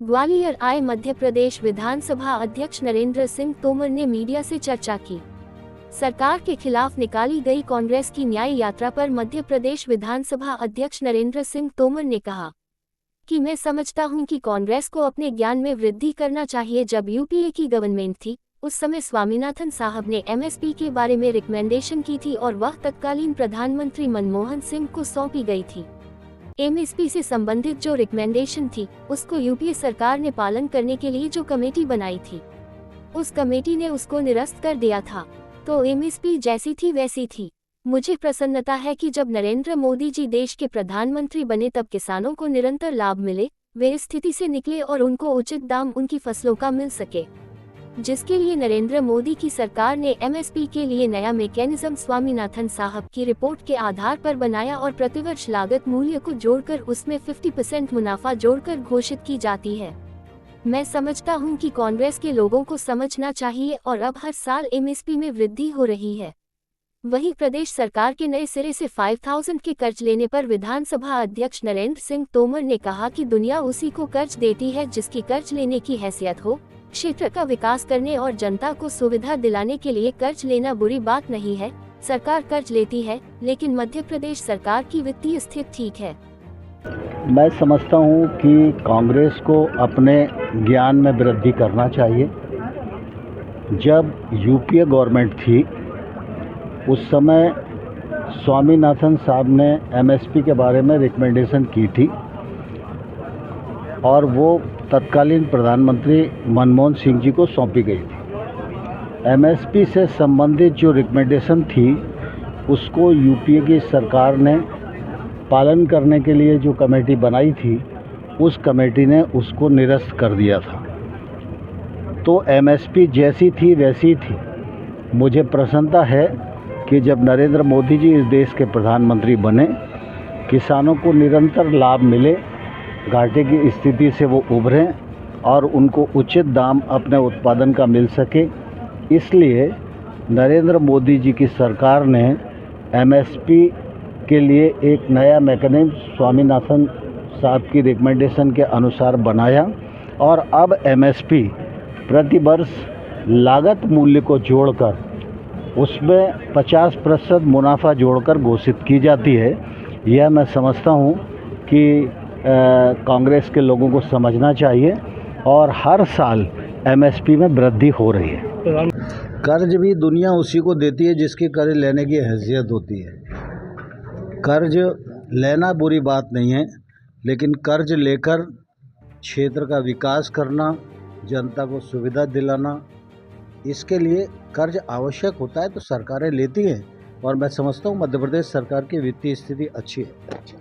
ग्वालियर आए मध्य प्रदेश विधानसभा अध्यक्ष नरेंद्र सिंह तोमर ने मीडिया से चर्चा की। सरकार के खिलाफ निकाली गई कांग्रेस की न्याय यात्रा पर मध्य प्रदेश विधानसभा अध्यक्ष नरेंद्र सिंह तोमर ने कहा कि मैं समझता हूं कि कांग्रेस को अपने ज्ञान में वृद्धि करना चाहिए। जब यूपीए की गवर्नमेंट थी, उस समय स्वामीनाथन साहब ने एमएसपी के बारे में रिकमेंडेशन की थी और वह तत्कालीन प्रधानमंत्री मनमोहन सिंह को सौंपी गई थी। एमएसपी से संबंधित जो रिकमेंडेशन थी, उसको यूपीए सरकार ने पालन करने के लिए जो कमेटी बनाई थी, उस कमेटी ने उसको निरस्त कर दिया था। तो एमएसपी जैसी थी वैसी थी। मुझे प्रसन्नता है कि जब नरेंद्र मोदी जी देश के प्रधानमंत्री बने तब किसानों को निरंतर लाभ मिले, वे इस स्थिति से निकले और उनको उचित दाम उनकी फसलों का मिल सके, जिसके लिए नरेंद्र मोदी की सरकार ने एमएसपी के लिए नया मैकेनिज्म स्वामीनाथन साहब की रिपोर्ट के आधार पर बनाया और प्रतिवर्ष लागत मूल्य को जोड़कर उसमें 50% मुनाफा जोड़कर घोषित की जाती है। मैं समझता हूं कि कांग्रेस के लोगों को समझना चाहिए और अब हर साल एमएसपी में वृद्धि हो रही है। वहीं प्रदेश सरकार के नए सिरे से 5000 के कर्ज लेने पर विधानसभा अध्यक्ष नरेंद्र सिंह तोमर ने कहा कि दुनिया उसी को कर्ज देती है जिसकी कर्ज लेने की हैसियत हो। क्षेत्र का विकास करने और जनता को सुविधा दिलाने के लिए कर्ज लेना बुरी बात नहीं है। सरकार कर्ज लेती है, लेकिन मध्य प्रदेश सरकार की वित्तीय स्थिति ठीक है। मैं समझता हूं कि कांग्रेस को अपने ज्ञान में वृद्धि करना चाहिए। जब यूपीए गवर्नमेंट थी, उस समय स्वामीनाथन साहब ने एमएसपी के बारे में रिकमेंडेशन की थी और वो तत्कालीन प्रधानमंत्री मनमोहन सिंह जी को सौंपी गई थी। एमएसपी से संबंधित जो रिकमेंडेशन थी, उसको यूपीए की सरकार ने पालन करने के लिए जो कमेटी बनाई थी, उस कमेटी ने उसको निरस्त कर दिया था। तो एमएसपी जैसी थी वैसी थी। मुझे प्रसन्नता है कि जब नरेंद्र मोदी जी इस देश के प्रधानमंत्री बने, किसानों को निरंतर लाभ मिले, घाटे की स्थिति से वो उभरें और उनको उचित दाम अपने उत्पादन का मिल सके। इसलिए नरेंद्र मोदी जी की सरकार ने एमएसपी के लिए एक नया मैकेनिज्म स्वामीनाथन साहब की रिकमेंडेशन के अनुसार बनाया और अब एमएसपी प्रति वर्ष लागत मूल्य को जोड़कर उसमें 50% मुनाफा जोड़कर घोषित की जाती है। यह मैं समझता हूँ कि कांग्रेस के लोगों को समझना चाहिए और हर साल एमएसपी में वृद्धि हो रही है। कर्ज भी दुनिया उसी को देती है जिसकी कर्ज लेने की हैसियत होती है। कर्ज लेना बुरी बात नहीं है, लेकिन कर्ज लेकर क्षेत्र का विकास करना, जनता को सुविधा दिलाना, इसके लिए कर्ज आवश्यक होता है तो सरकारें लेती हैं और मैं समझता हूँ मध्य प्रदेश सरकार की वित्तीय स्थिति अच्छी है।